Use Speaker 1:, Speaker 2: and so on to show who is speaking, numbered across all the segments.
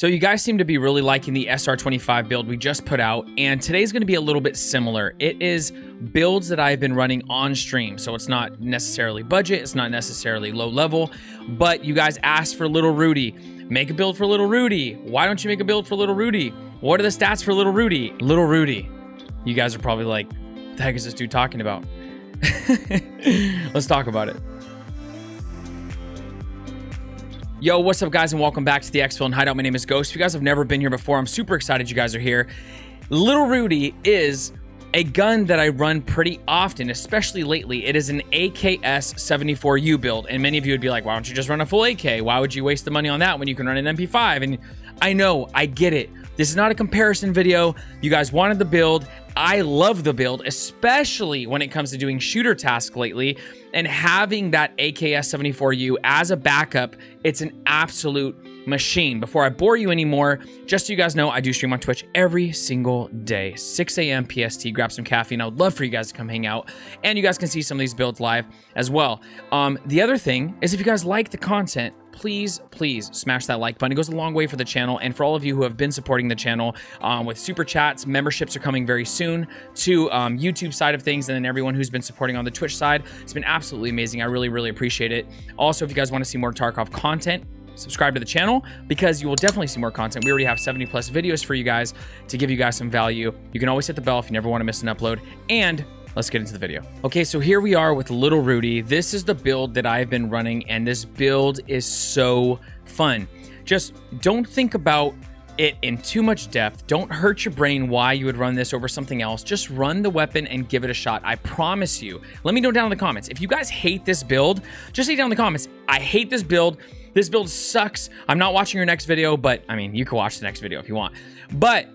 Speaker 1: So you guys seem to be really liking the SR25 build we just put out, and today's going to be a little bit similar. It is builds that I've been running on stream, so it's not necessarily budget, it's not necessarily low level, but you guys asked for Little Rudy. Make a build for Little Rudy. Why don't you make a build for Little Rudy? What are the stats for Little Rudy? Little Rudy. You guys are probably like, what the heck is this dude talking about? Let's talk about it. Yo, what's up guys, and welcome back to the Exfil and Hideout. My name is Ghost. If you guys have never been here before, I'm super excited you guys are here. Little Rudy is a gun that I run pretty often, especially lately. It is an AKS-74u build, and many of you would be like, why don't you just run a full AK? Why would you waste the money on that when you can run an MP5? And I know, I get it. This is not a comparison video. You guys wanted the build. I love the build, especially when it comes to doing shooter tasks lately, and having that AKS74U as a backup. It's an absolute machine. Before I bore you anymore, just so you guys know, I do stream on Twitch every single day, 6 a.m. PST. Grab some caffeine. I would love for you guys to come hang out, and you guys can see some of these builds live as well. The other thing is, if you guys like the content, please smash that like button. It goes a long way for the channel, and for all of you who have been supporting the channel with super chats. Memberships are coming very soon to YouTube side of things, and then everyone who's been supporting on the Twitch side. It's been absolutely amazing. I really appreciate it. Also, if you guys want to see more Tarkov content, subscribe to the channel, because you will definitely see more content. We already have 70+ videos for you guys to give you guys some value. You can always hit the bell if you never want to miss an upload, and let's get into the video. Okay, so here we are with Little Rudy. This is the build that I've been running, and this build is so fun. Just don't think about it in too much depth. Don't hurt your brain why you would run this over something else. Just run the weapon and give it a shot. I promise you. Let me know down in the comments. If you guys hate this build, just say down in the comments, I hate this build. This build sucks. I'm not watching your next video, but I mean, you can watch the next video if you want. But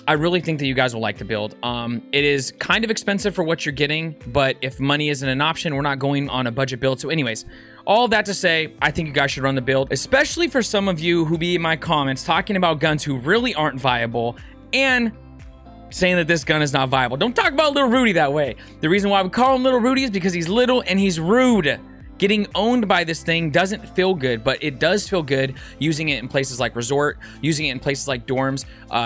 Speaker 1: I really think that you guys will like the build. It is kind of expensive for what you're getting, but if money isn't an option, we're not going on a budget build. So anyways, all that to say, I think you guys should run the build, especially for some of you who be in my comments talking about guns who really aren't viable and saying that this gun is not viable. Don't talk about Little Rudy that way. The reason why we call him Little Rudy is because he's little and he's rude. Getting owned by this thing doesn't feel good, but it does feel good using it in places like resort, using it in places like dorms,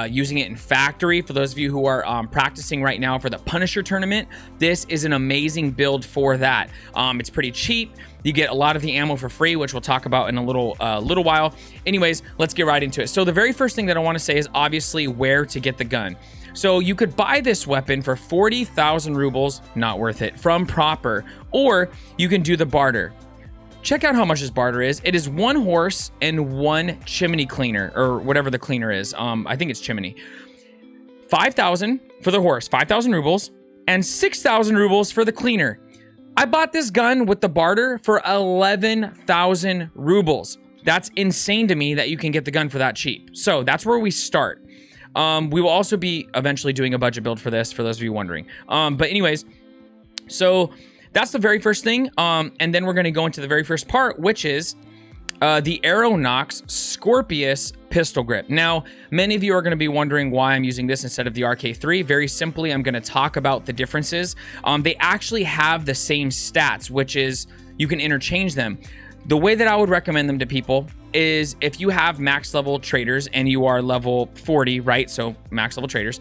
Speaker 1: using it in factory. For those of you who are practicing right now for the Punisher tournament, this is an amazing build for that. It's pretty cheap. You get a lot of the ammo for free, which we'll talk about in a little while. Anyways, let's get right into it. So the very first thing that I want to say is obviously where to get the gun. So you could buy this weapon for 40,000 rubles, not worth it, from Proper, or you can do the barter. Check out how much this barter is. It is 1 horse and 1 chimney cleaner, or whatever the cleaner is. I think it's chimney. 5,000 for the horse, 5,000 rubles, and 6,000 rubles for the cleaner. I bought this gun with the barter for 11,000 rubles. That's insane to me that you can get the gun for that cheap. So that's where we start. We will also be eventually doing a budget build for this, for those of you wondering. But anyways, so that's the very first thing. And then we're going to go into the very first part, which is the Aeroknox Scorpius pistol grip. Now, many of you are going to be wondering why I'm using this instead of the RK3. Very simply, I'm going to talk about the differences. They actually have the same stats, which is you can interchange them. The way that I would recommend them to people is if you have max level traders and you are level 40, right? So max level traders,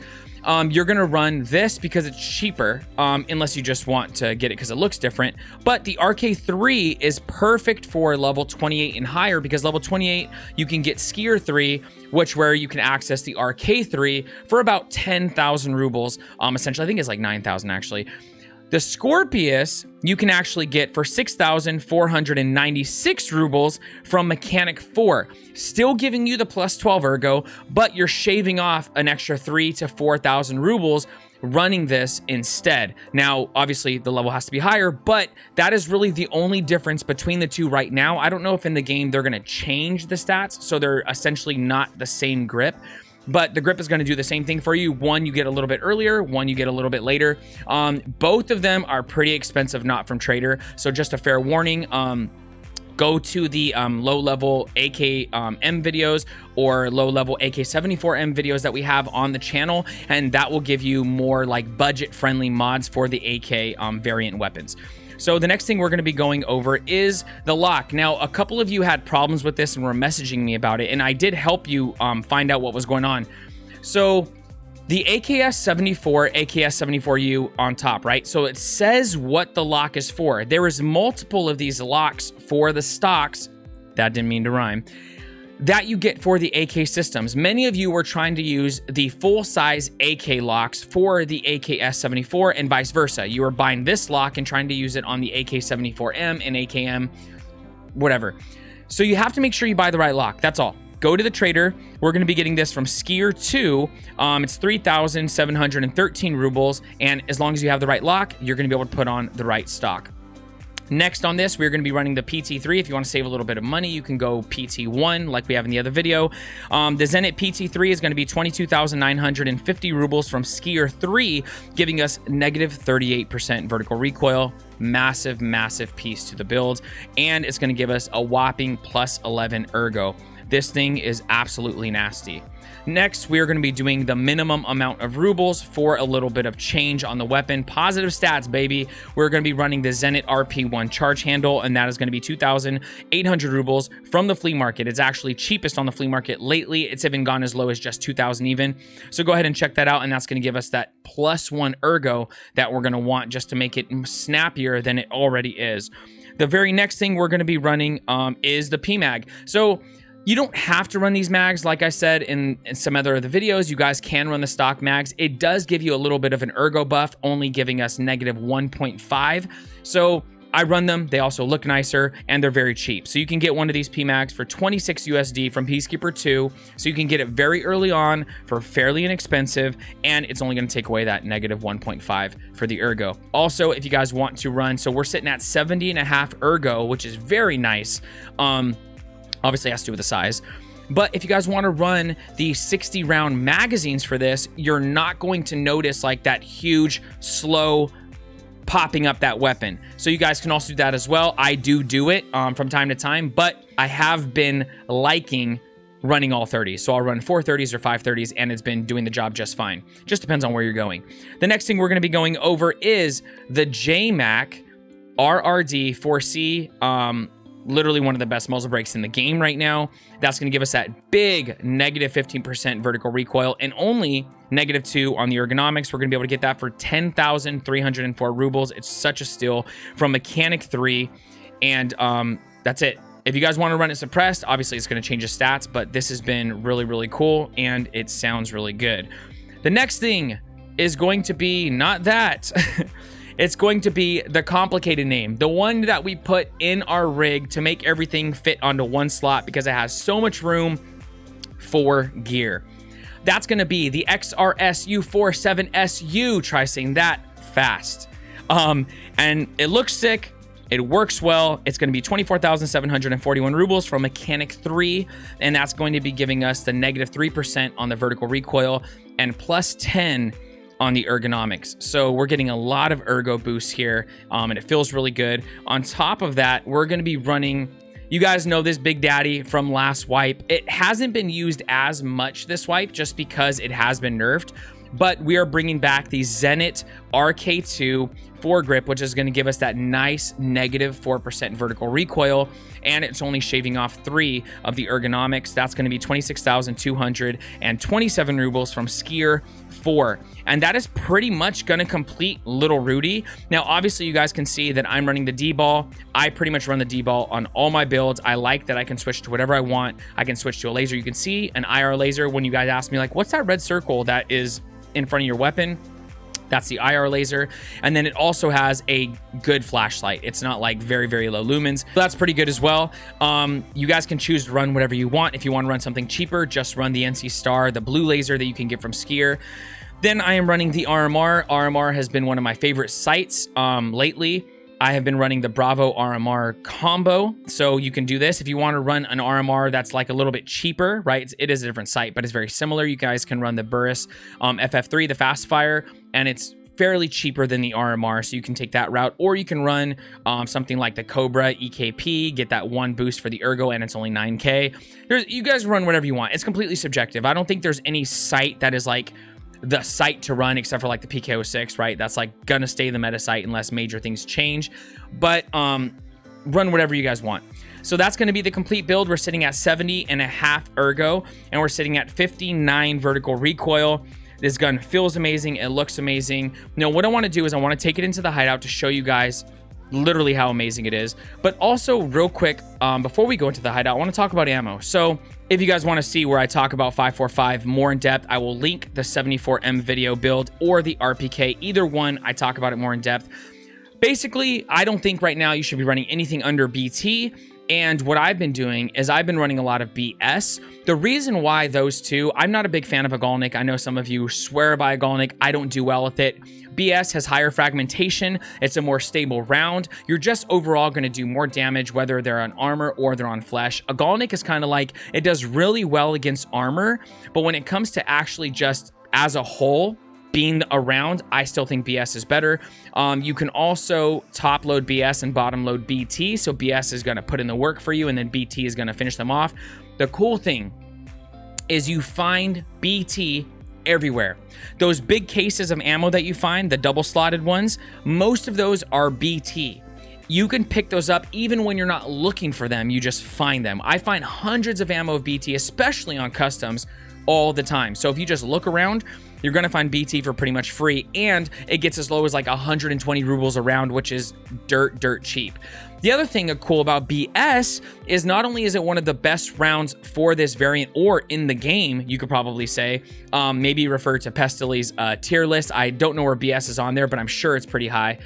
Speaker 1: you're going to run this because it's cheaper, unless you just want to get it because it looks different. But the RK3 is perfect for level 28 and higher, because level 28, you can get Skier 3, where you can access the RK3 for about 10,000 rubles. Essentially, I think it's like 9,000 actually. The Scorpius, you can actually get for 6,496 rubles from Mechanic 4. Still giving you the plus 12 ergo, but you're shaving off an extra 3,000 to 4,000 rubles running this instead. Now, obviously, the level has to be higher, but that is really the only difference between the two right now. I don't know if in the game they're going to change the stats, so they're essentially not the same grip. But the grip is going to do the same thing for you. One you get a little bit earlier, one you get a little bit later. Both of them are pretty expensive, not from Trader. So just a fair warning, go to the low-level AKM videos or low-level AK-74M videos that we have on the channel, and that will give you more like budget-friendly mods for the AK variant weapons. So the next thing we're going to be going over is the lock. Now, a couple of you had problems with this and were messaging me about it, and I did help you find out what was going on. So the AKS-74, AKS-74U on top, right? So it says what the lock is for. There is multiple of these locks for the stocks, that didn't mean to rhyme, that you get for the AK systems. Many of you were trying to use the full-size AK locks for the AKS-74 and vice versa. You were buying this lock and trying to use it on the AK-74M and AKM, whatever. So you have to make sure you buy the right lock, that's all. Go to the trader. We're going to be getting this from Skier 2. It's 3,713 rubles. And as long as you have the right lock, you're going to be able to put on the right stock. Next on this, we're going to be running the PT3. If you want to save a little bit of money, you can go PT1 like we have in the other video. The Zenit PT3 is going to be 22,950 rubles from Skier 3, giving us negative 38% vertical recoil. Massive, massive piece to the build. And it's going to give us a whopping plus 11 ergo. This thing is absolutely nasty. Next, we are going to be doing the minimum amount of rubles for a little bit of change on the weapon. Positive stats, baby. We're going to be running the Zenit RP1 charge handle, and that is going to be 2,800 rubles from the flea market. It's actually cheapest on the flea market lately. It's even gone as low as just 2,000 even. So go ahead and check that out, and that's going to give us that plus 1 ergo that we're going to want just to make it snappier than it already is. The very next thing we're going to be running is the PMAG. So you don't have to run these mags. Like I said in some other of the videos, you guys can run the stock mags. It does give you a little bit of an ergo buff, only giving us negative 1.5. So I run them. They also look nicer and they're very cheap. So you can get one of these PMags for 26 USD from Peacekeeper 2. So you can get it very early on for fairly inexpensive, and it's only going to take away that negative 1.5 for the ergo. Also, if you guys want to run, so we're sitting at 70.5 ergo, which is very nice. Obviously, it has to do with the size. But if you guys want to run the 60 round magazines for this, you're not going to notice like that huge, slow popping up that weapon. So you guys can also do that as well. I do it from time to time, but I have been liking running all 30s. So I'll run 430s or 530s, and it's been doing the job just fine. Just depends on where you're going. The next thing we're going to be going over is the JMac RRD 4C. Literally one of the best muzzle brakes in the game right now. That's going to give us that big negative 15% vertical recoil and only negative 2 on the ergonomics. We're going to be able to get that for 10,304 rubles. It's such a steal from Mechanic 3. And that's it. If you guys want to run it suppressed, obviously it's going to change the stats, but this has been really, really cool and it sounds really good. The next thing is going to be not that. It's going to be the complicated name, the one that we put in our rig to make everything fit onto one slot because it has so much room for gear. That's going to be the XRSU47SU. Try saying that fast. And it looks sick. It works well. It's going to be 24,741 rubles from Mechanic 3, and that's going to be giving us the negative 3% on the vertical recoil and plus 10 on the ergonomics. So we're getting a lot of ergo boosts here, and it feels really good. On top of that, we're going to be running, you guys know this Big Daddy from last wipe. It hasn't been used as much this wipe just because it has been nerfed, but we are bringing back the Zenit RK2 foregrip, which is going to give us that nice negative 4% vertical recoil, and it's only shaving off 3 of the ergonomics. That's going to be 26,227 rubles from Skier 4, and that is pretty much going to complete Little Rudy. Now, obviously, you guys can see that I'm running the D-ball. I pretty much run the D-ball on all my builds. I like that I can switch to whatever I want. I can switch to a laser. You can see an IR laser when you guys ask me, like, what's that red circle that is in front of your weapon? That's the IR laser. And then it also has a good flashlight. It's not like very, very low lumens. So that's pretty good as well. You guys can choose to run whatever you want. If you want to run something cheaper, just run the NC Star, the blue laser that you can get from Skier. Then I am running the RMR. RMR has been one of my favorite sights lately. I have been running the Bravo RMR combo. So you can do this. If you want to run an RMR that's like a little bit cheaper, right? It is a different sight, but it's very similar. You guys can run the Burris FF3, the fast fire, and it's fairly cheaper than the RMR. So you can take that route, or you can run something like the Cobra EKP, get that 1 boost for the ergo, and it's only 9K. You guys run whatever you want. It's completely subjective. I don't think there's any sight that is like the sight to run, except for like the PK06, right? That's like gonna stay the meta sight unless major things change. But run whatever you guys want. So that's going to be the complete build. We're sitting at 70.5 ergo, and we're sitting at 59 vertical recoil. This gun feels amazing. It looks amazing. Now, what I want to do is I want to take it into the hideout to show you guys literally how amazing it is. But also real quick, before we go into the hideout, I want to talk about ammo. So if you guys want to see where I talk about 545 more in depth, I will link the 74M video build or the RPK. Either one, I talk about it more in depth. Basically, I don't think right now you should be running anything under BT. And what I've been doing is I've been running a lot of BS. The reason why those two, I'm not a big fan of a Galnick. I know some of you swear by a Galnick. I don't do well with it. BS has higher fragmentation. It's a more stable round. You're just overall going to do more damage, whether they're on armor or they're on flesh. A Galnick is kind of like, it does really well against armor, but when it comes to actually just as a whole, being around, I still think BS is better. You can also top load BS and bottom load BT. So BS is going to put in the work for you and then BT is going to finish them off. The cool thing is you find BT everywhere. Those big cases of ammo that you find, the double slotted ones, most of those are BT. You can pick those up even when you're not looking for them. You just find them. I find hundreds of ammo of BT, especially on customs, all the time. So if you just look around, you're going to find BT for pretty much free, and it gets as low as like 120 rubles a round, which is dirt cheap. The other thing cool about BS is not only is it one of the best rounds for this variant or in the game, you could probably say, maybe refer to Pestili's tier list. I don't know where BS is on there, but I'm sure it's pretty high.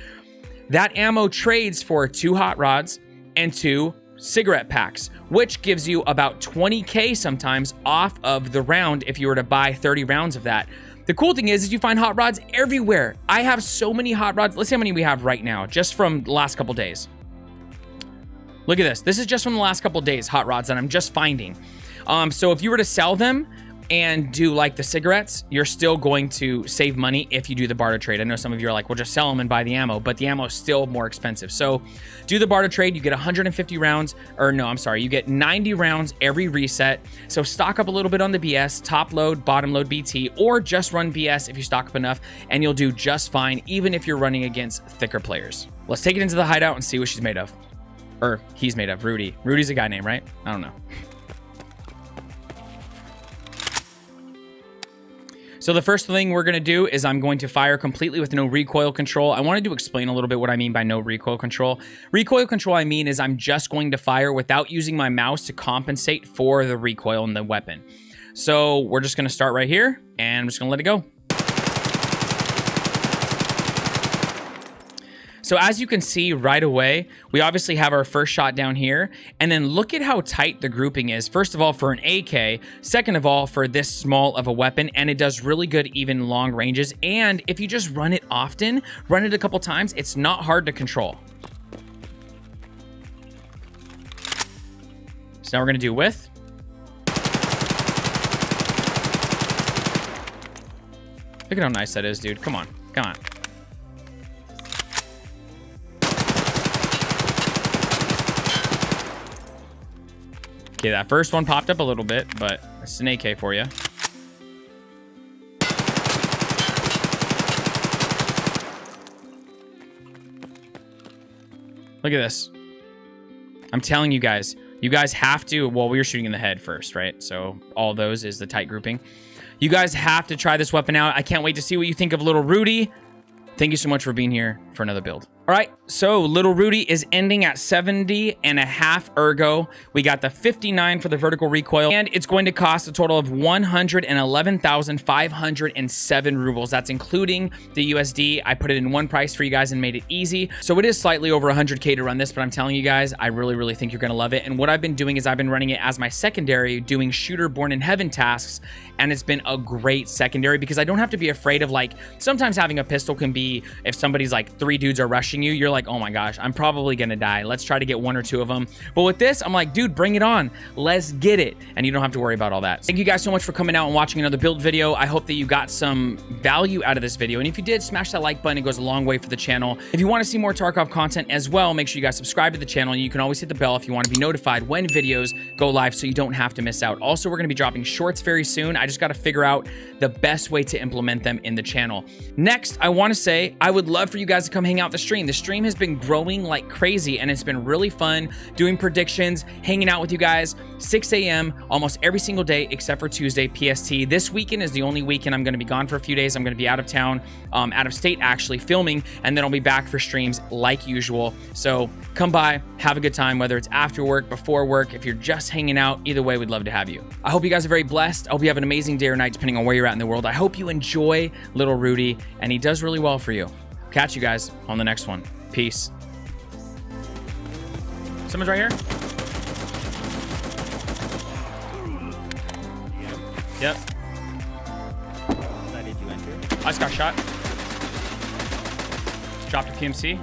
Speaker 1: That ammo trades for 2 hot rods and 2 cigarette packs, which gives you about 20K sometimes off of the round if you were to buy 30 rounds of that. The cool thing is you find hot rods everywhere. I have so many hot rods. Let's see how many we have right now, just from the last couple days. Look at this. This is just from the last couple days, hot rods that I'm just finding. So if you were to sell them and do like the cigarettes, you're still going to save money if you do the barter trade. I know some of you are like, well, just sell them and buy the ammo, but the ammo is still more expensive. So do the barter trade. You get 150 rounds, or no, I'm sorry, you get 90 rounds every reset. So stock up a little bit on the BS, top load, bottom load BT, or just run BS if you stock up enough, and you'll do just fine, even if you're running against thicker players. Let's take it into the hideout and see what she's made of. Or he's made of, Rudy. Rudy's a guy name, right? I don't know. So the first thing we're going to do is I'm going to fire completely with no recoil control. I wanted to explain a little bit what I mean by no recoil control. Recoil control, I mean, is I'm just going to fire without using my mouse to compensate for the recoil in the weapon. So we're just going to start right here, and I'm just going to let it go. So as you can see right away, we obviously have our first shot down here, and then look at how tight the grouping is. First of all, for an AK, second of all, for this small of a weapon, and it does really good even long ranges. And if you just run it often, run it a couple times, it's not hard to control. So now we're gonna do with. Look at how nice that is, dude. Come on, come on. Okay, that first one popped up a little bit, but it's an AK for you. Look at this. I'm telling you guys have to, well, we were shooting in the head first, right? So all those is the tight grouping. You guys have to try this weapon out. I can't wait to see what you think of little Rudy. Thank you so much for being here for another build. All right, so little Rudy is ending at 70.5 ergo. We got the 59 for the vertical recoil, and it's going to cost a total of 111,507 rubles. That's including the USD. I put it in one price for you guys and made it easy. So it is slightly over 100K to run this, but I'm telling you guys, I really think you're gonna love it. And what I've been doing is I've been running it as my secondary, doing shooter born in heaven tasks, and it's been a great secondary because I don't have to be afraid of, like, sometimes having a pistol can be, if somebody's like 3 dudes are rushing you, you're like, oh my gosh, I'm probably gonna die. Let's try to get 1 or 2 of them. But with this, I'm like, dude, bring it on. Let's get it. And you don't have to worry about all that. Thank you guys so much for coming out and watching another build video. I hope that you got some value out of this video. And if you did, smash that like button. It goes a long way for the channel. If you want to see more Tarkov content as well, make sure you guys subscribe to the channel. And you can always hit the bell if you want to be notified when videos go live so you don't have to miss out. Also, we're going to be dropping shorts very soon. I just got to figure out the best way to implement them in the channel. Next, I want to say I would love for you guys to come hang out the stream. The stream has been growing like crazy and it's been really fun doing predictions, hanging out with you guys, 6 a.m. almost every single day except for Tuesday PST. This weekend is the only weekend I'm going to be gone for a few days. I'm going to be out of town, out of state actually filming, and then I'll be back for streams like usual. So come by, have a good time, whether it's after work, before work, if you're just hanging out, either way, we'd love to have you. I hope you guys are very blessed. I hope you have an amazing day or night depending on where you're at in the world. I hope you enjoy little Rudy and he does really well for you. Catch you guys on the next one. Peace. Someone's right here. Yep.
Speaker 2: Did you enter?
Speaker 1: I just got shot. Dropped a PMC.